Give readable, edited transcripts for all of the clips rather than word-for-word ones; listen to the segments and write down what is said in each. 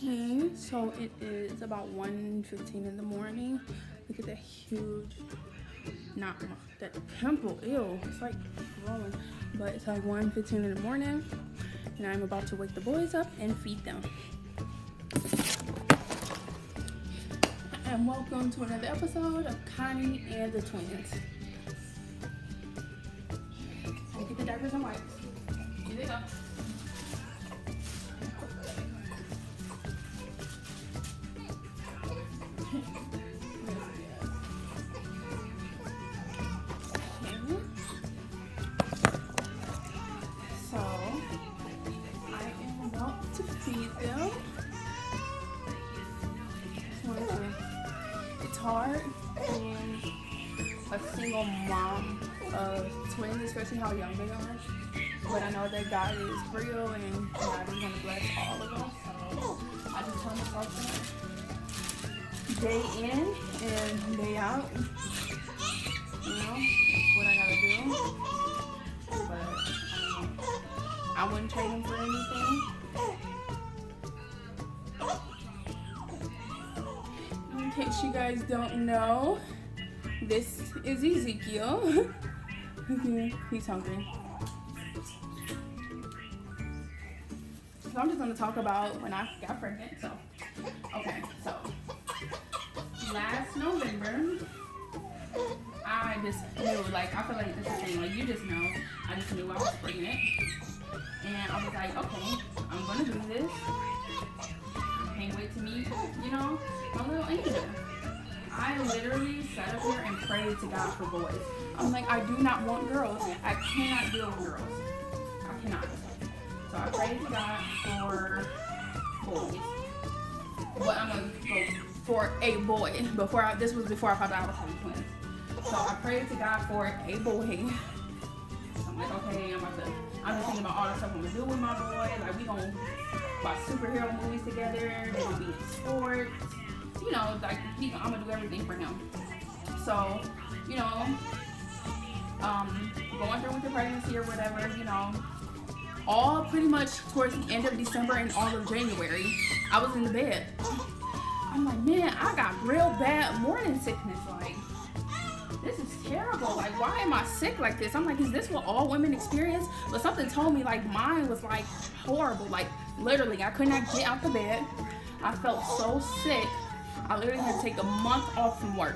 Okay, so it is about 1:15 in the morning. Look at that huge, that pimple, ew, it's like growing. But it's like 1:15 in the morning, and I'm about to wake the boys up and feed them. And welcome to another episode of Connie and the Twins. And get the diapers and wipes. Here they go. So, I am about to feed them. It's hard being a single mom of twins, especially how young they are. But I know that God is real and God is going to bless all of us. So, I just tell myself that day in and day out. You know, that's what I gotta do. But I wouldn't trade him for anything. In case you guys don't know, this is Ezekiel. He's hungry. So I'm just gonna talk about when I got pregnant. So, okay, so last November, I just knew, like, I feel like this is the thing, like, you just know, I just knew I was pregnant, and I was like, okay, I'm gonna do this, I can't wait to meet, you know, my little angel. I literally sat up here and prayed to God for boys. I'm like, I do not want girls, I cannot deal with girls, I cannot. So I prayed to God for boys, but I'm gonna go for a boy, this was before I found out I was having twins. So I prayed to God for a boy. I'm like, okay, I'm just thinking about all the stuff I'm gonna do with my boy. Like, we gonna watch superhero movies together. They gonna be in sports. You know, like, I'm gonna do everything for him. So, you know, going through with the pregnancy or whatever, you know, all pretty much towards the end of December and all of January, I was in the bed. I'm like, man, I got real bad morning sickness. Like, this is terrible. Like, why am I sick like this? I'm like, is this what all women experience? But something told me, like, mine was, like, horrible. Like, literally, I could not get out the bed. I felt so sick. I literally had to take a month off from work.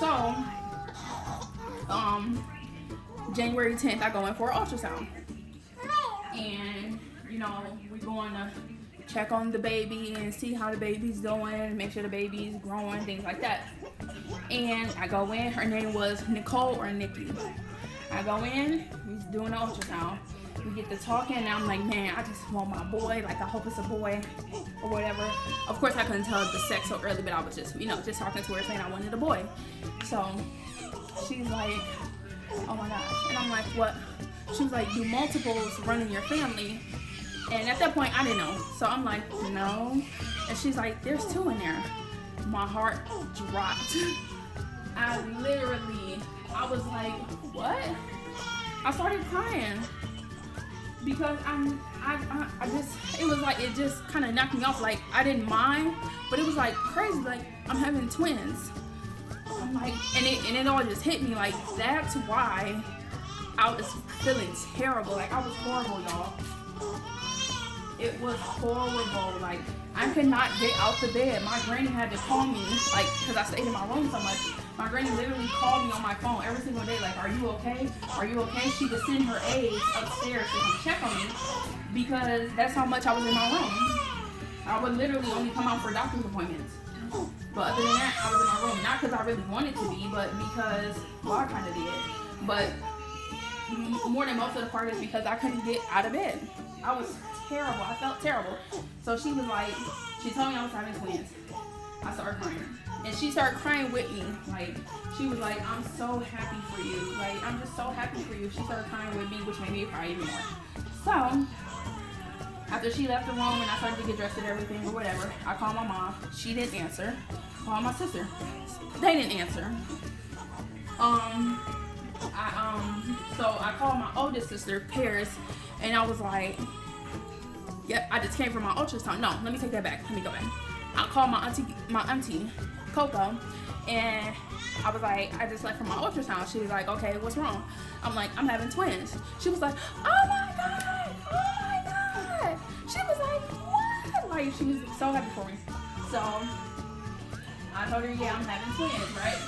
So, January 10th, I go in for an ultrasound. And, you know, we're going to check on the baby and see how the baby's doing, make sure the baby's growing, things like that. And I go in, her name was Nicole or Nikki. I go in, he's doing an ultrasound. We get to talking, and I'm like, man, I just want my boy. Like, I hope it's a boy or whatever. Of course, I couldn't tell the sex so early, but I was just, you know, just talking to her saying I wanted a boy. So she's like, oh my gosh. And I'm like, what? She was like, do multiples run in your family? And at that point, I didn't know. So I'm like, no. And she's like, there's 2 in there. My heart dropped. I was like, what? I started crying. Because it just kind of knocked me off. Like, I didn't mind, but it was like crazy. Like, I'm having twins. I'm like, and it all just hit me. Like, that's why I was feeling terrible. Like, I was horrible, y'all. It was horrible. Like, I could not get out the bed. My granny had to call me, like, because I stayed in my room so much. My granny literally called me on my phone every single day, like, are you okay? Are you okay? She would send her aides upstairs to come check on me because that's how much I was in my room. I would literally only come out for doctor's appointments. But other than that, I was in my room. Not because I really wanted to be, but because, well, I kind of did. But more than most of the part is because I couldn't get out of bed. I was terrible. I felt terrible. So she was like, she told me I was having twins. I started crying. And she started crying with me. Like, she was like, I'm so happy for you. Like, I'm just so happy for you. She started crying with me, which made me cry even more. So, after she left the room and I started to get dressed and everything or whatever, I called my mom. She didn't answer. I called my sister. They didn't answer. So I called my oldest sister, Paris, and I was like, yeah, I just came from my ultrasound. No, let me take that back. Let me go back. I called my auntie, Coco, and I was like, I just left from my ultrasound. She was like, okay, what's wrong? I'm like, I'm having twins. She was like, oh my God, oh my God. She was like, what? Like, she was so happy for me. So I told her, yeah, I'm having twins, right?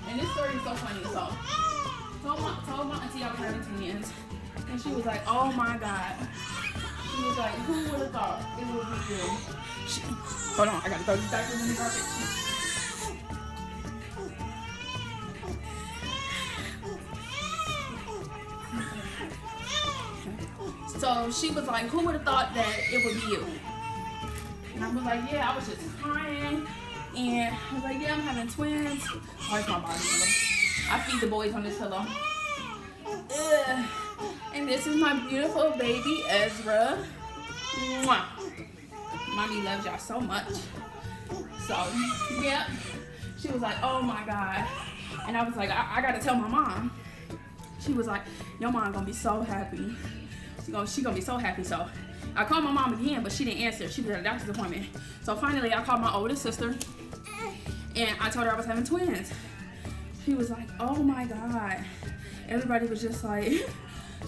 And this story is so funny. So told my auntie I was having twins, and she was like, oh my God. She was like, who would have thought it would be you? Hold on, I gotta throw these diapers in the garbage. So she was like, who would have thought that it would be you? And I was like, yeah, I was just crying. And I was like, yeah, I'm having twins. Oh, it's my body pillow. I feed the boys on this pillow. Ugh. And this is my beautiful baby, Ezra. Mwah. Mommy loves y'all so much. So, yeah. She was like, oh my God. And I was like, I gotta tell my mom. She was like, your mom gonna be so happy. She gonna be so happy. So I called my mom again, but she didn't answer. She was at a doctor's appointment. So finally I called my oldest sister and I told her I was having twins. She was like, oh my God. Everybody was just like,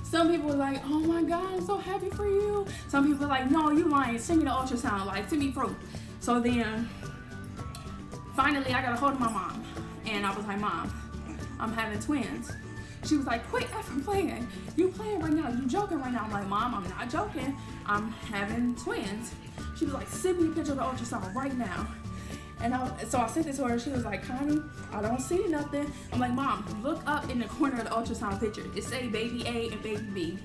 some people were like, oh my God, I'm so happy for you. Some people were like, no, you lying. Send me the ultrasound. Like, send me proof. So then finally I got a hold of my mom and I was like, Mom, I'm having twins. She was like, quit effing playing. You playing right now. You joking right now. I'm like, Mom, I'm not joking. I'm having twins. She was like, send me a picture of the ultrasound right now. And so I sent it to her. She was like, Connie, I don't see nothing. I'm like, Mom, look up in the corner of the ultrasound picture. It say baby A and baby B.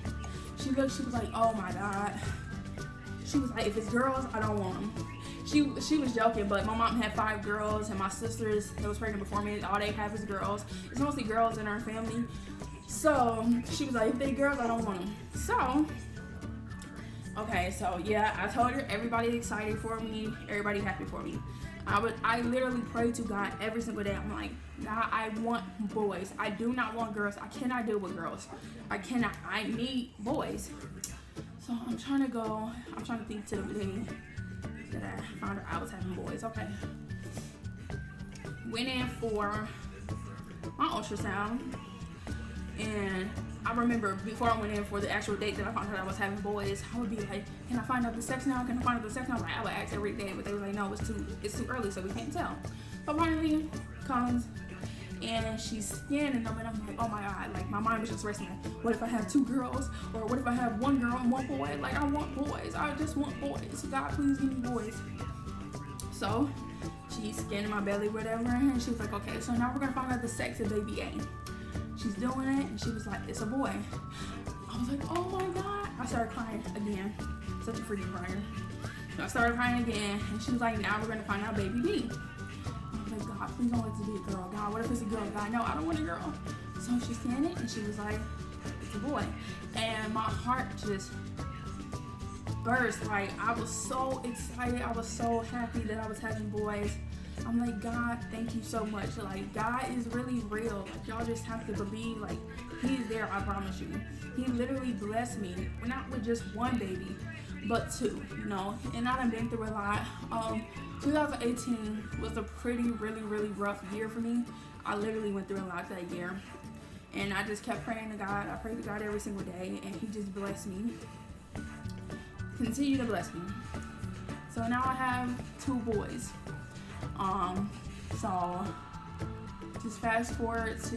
She looked, she was like, oh my God. She was like, if it's girls, I don't want them. She was joking, but my mom had 5 girls, and my sisters that was pregnant before me, all they have is girls. It's mostly girls in our family. So she was like, if they girls, I don't want them. So, okay, so yeah, I told her, everybody excited for me, everybody happy for me. I literally pray to God every single day. I'm like, God, I want boys. I do not want girls. I cannot deal with girls. I cannot. I need boys. So I'm trying to think to the day that I found out I was having boys. Okay. Went in for my ultrasound, and I remember before I went in for the actual date that I found out I was having boys, I would be like, can I find out the sex now? Can I find out the sex now? Like, I would ask every day, but they were like, no, it's too early, so we can't tell. But finally comes, and she's scanning them, and I'm like, oh my God, like my mind was just racing. Like, what if I have 2 girls? Or what if I have 1 girl and 1 boy? Like, I want boys. I just want boys. God, please give me boys. So she's scanning my belly, whatever, and she was like, okay, so now we're gonna find out the sex of baby A. She's doing it, and she was like, it's a boy. I was like, oh my God. I started crying again. Such a freaking crier. So I started crying again, and she was like, now we're gonna find out baby B. I was like, God, please don't let this be a girl. God, what if it's a girl? God, no, I don't want a girl. So she scanned it, and she was like, it's a boy. And my heart just burst. Like, I was so excited. I was so happy that I was having boys. I'm like, God, thank you so much. Like, God is really real. Like, y'all just have to believe, like, He's there, I promise you. He literally blessed me, not with just 1 baby, but 2, you know. And I done been through a lot. 2018 was a really rough year for me. I literally went through a lot that year. And I just kept praying to God. I prayed to God every single day, and He just blessed me. Continue to bless me. So now I have 2 boys. So just fast forward to,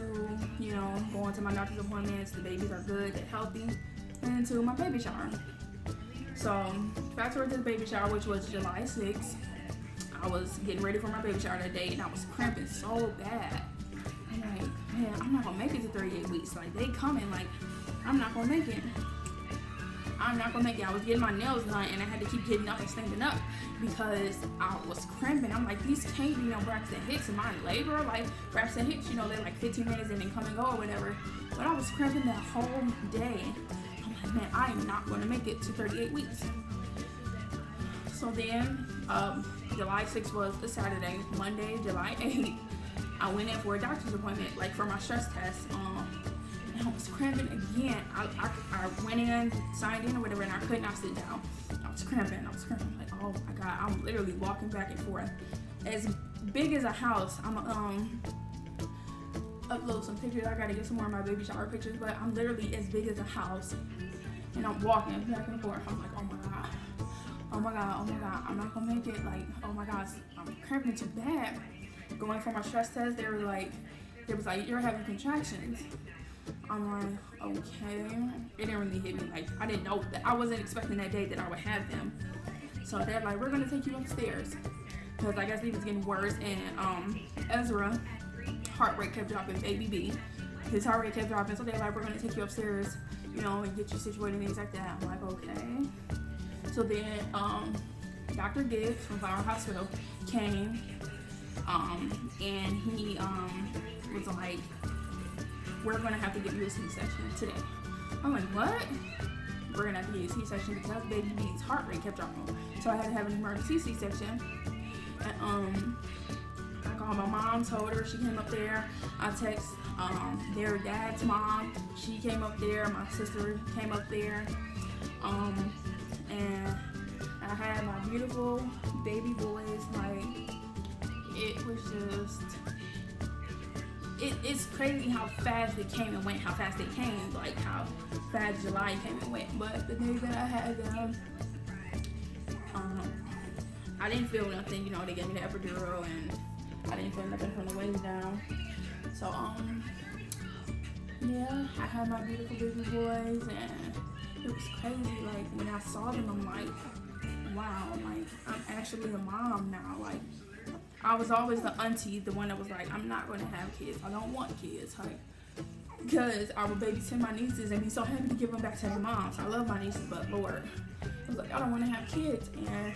you know, going to my doctor's appointments. The babies are good, they're healthy, and to my baby shower. So fast forward to the baby shower, which was July 6th. I was getting ready for my baby shower that day, and I was cramping so bad. I'm like, man, I'm not gonna make it to 38 weeks. Like, they coming, like, I'm not gonna make it. I was getting my nails done, and I had to keep getting up and standing up because I was cramping. I'm like, these can't be no Braxton Hicks in my labor. Like, Braxton Hicks, you know, they're like 15 minutes and then come and go or whatever. But I was cramping that whole day. I'm like, man, I am not going to make it to 38 weeks. So then, July 6th was a Saturday. Monday, July 8th, I went in for a doctor's appointment, like for my stress test. And I was cramping again. I went in, signed in or whatever, and I could not sit down. I was cramping. I'm like, oh my God, I'm literally walking back and forth. As big as a house. I'm upload some pictures. I gotta get some more of my baby shower pictures, but I'm literally as big as a house, and I'm walking back and forth. I'm like, oh my God, oh my God, oh my God, I'm not gonna make it. Like, oh my God, I'm cramping too bad. Going for my stress test, they was like, you're having contractions. I'm like, okay. It didn't really hit me. Like, I didn't know that. I wasn't expecting that day that I would have them. So they're like, we're gonna take you upstairs, because I guess he was getting worse. And Ezra, heart rate kept dropping. Baby B, his heart rate kept dropping. So they're like, we're gonna take you upstairs, you know, and get you situated and things like that. I'm like, okay. So then Dr. Gibbs from Flower Hospital came, and he was like, we're gonna have to give you a C-section today. I'm like, what? We're gonna have to give you a C-section because baby B's heart rate kept dropping. So I had to have an emergency C-section. And I called my mom, told her, she came up there. I text their dad's mom, she came up there. My sister came up there. And I had my beautiful baby boys. Like, it was just, it's crazy how fast it came and went, how fast it came, like how fast July came and went. But the day that I had them, I didn't feel nothing, you know, they gave me the epidural and I didn't feel nothing from the waist down. So, yeah, I had my beautiful baby boys and it was crazy. Like, when I saw them, I'm like, wow, like, I'm actually a mom now. Like, I was always the auntie, the one that was like, I'm not going to have kids. I don't want kids. Like, because I would babysit my nieces and be so happy to give them back to their moms. I love my nieces, but Lord, I was like, I don't want to have kids. And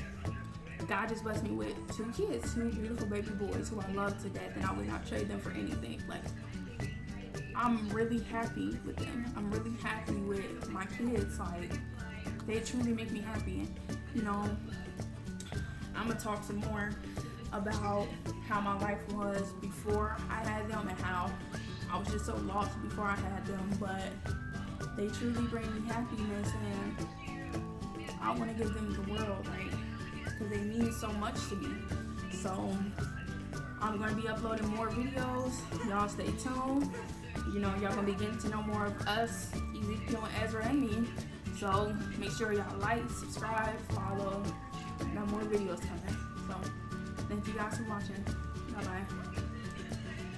God just blessed me with 2 kids, 2 beautiful baby boys who I love to death, and I would not trade them for anything. Like, I'm really happy with them. I'm really happy with my kids. Like, they truly make me happy. And, you know, I'm going to talk some more about how my life was before I had them and how I was just so lost before I had them. But they truly bring me happiness, and I want to give them the world, like, because they mean so much to me. So I'm going to be uploading more videos. Y'all stay tuned. You know, y'all going to be getting to know more of us, Ezekiel and Ezra and me. So make sure y'all like, subscribe, follow. Got more videos coming. So thank you guys for watching. Bye-bye.